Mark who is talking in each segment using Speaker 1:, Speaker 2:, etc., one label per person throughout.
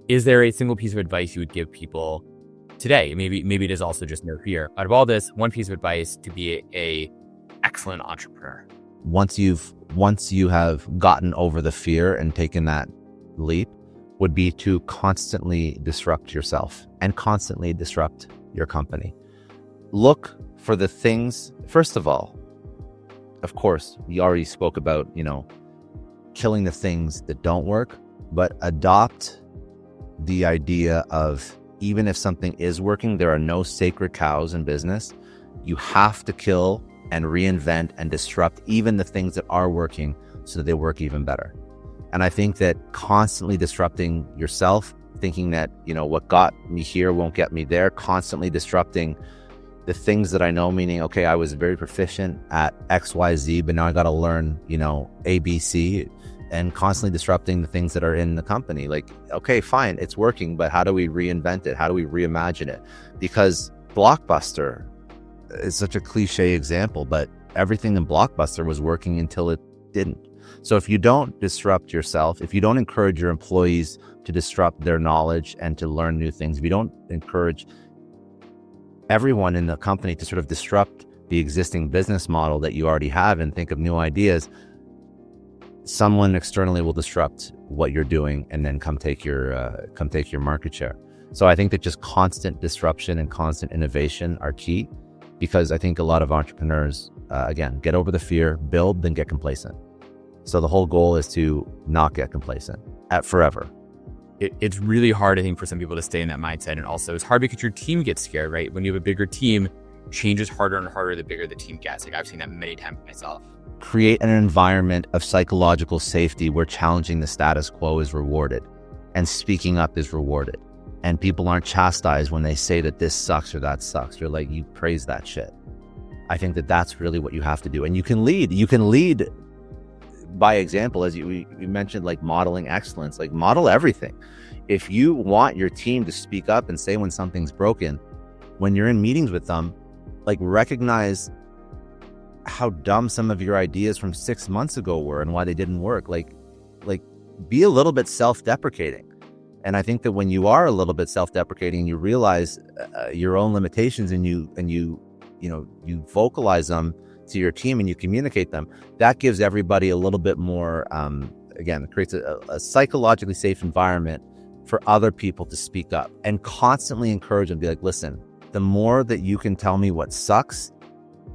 Speaker 1: Is there a single piece of advice you would give people today? Maybe it is also just no fear. Out of all this, one piece of advice to be a excellent entrepreneur.
Speaker 2: Once you have gotten over the fear and taken that leap, would be to constantly disrupt yourself and constantly disrupt your company. Look for the things, first of all, of course, we already spoke about, killing the things that don't work, but adopt the idea of, even if something is working, there are no sacred cows in business. You have to kill and reinvent and disrupt even the things that are working so that they work even better. And I think that constantly disrupting yourself, thinking that, what got me here won't get me there, constantly disrupting the things that I know, meaning, okay, I was very proficient at XYZ, but now I got to learn, ABC, and constantly disrupting the things that are in the company. Like, okay, fine, it's working, but how do we reinvent it? How do we reimagine it? Because Blockbuster is such a cliche example, but everything in Blockbuster was working until it didn't. So if you don't disrupt yourself, if you don't encourage your employees to disrupt their knowledge and to learn new things, if you don't encourage everyone in the company to sort of disrupt the existing business model that you already have and think of new ideas, someone externally will disrupt what you're doing and then come take your market share. So I think that just constant disruption and constant innovation are key, because I think a lot of entrepreneurs, again, get over the fear, build, then get complacent. So the whole goal is to not get complacent forever.
Speaker 1: It's really hard, I think, for some people to stay in that mindset. And also it's hard because your team gets scared, right? When you have a bigger team, change is harder and harder the bigger the team gets. Like, I've seen that many times myself.
Speaker 2: Create an environment of psychological safety where challenging the status quo is rewarded and speaking up is rewarded. And people aren't chastised when they say that this sucks or that sucks. You're like, you praise that shit. I think that that's really what you have to do. And you can lead by example, as you mentioned, like modeling excellence, like model everything. If you want your team to speak up and say when something's broken, when you're in meetings with them, like recognize how dumb some of your ideas from 6 months ago were and why they didn't work. Like be a little bit self-deprecating. And I think that when you are a little bit self-deprecating, you realize your own limitations and you vocalize them to your team and you communicate them, that gives everybody a little bit more, again, it creates a psychologically safe environment for other people to speak up, and constantly encourage them to be like, listen, the more that you can tell me what sucks,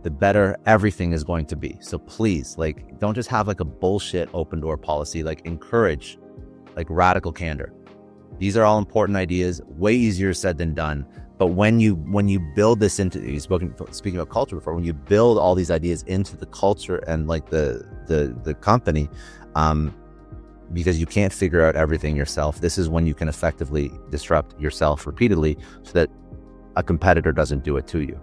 Speaker 2: the better everything is going to be. So please, like, don't just have like a bullshit open door policy, like encourage like radical candor. These are all important ideas, way easier said than done. But when you build this into, speaking about culture before, when you build all these ideas into the culture and like the company, because you can't figure out everything yourself, this is when you can effectively disrupt yourself repeatedly so that a competitor doesn't do it to you.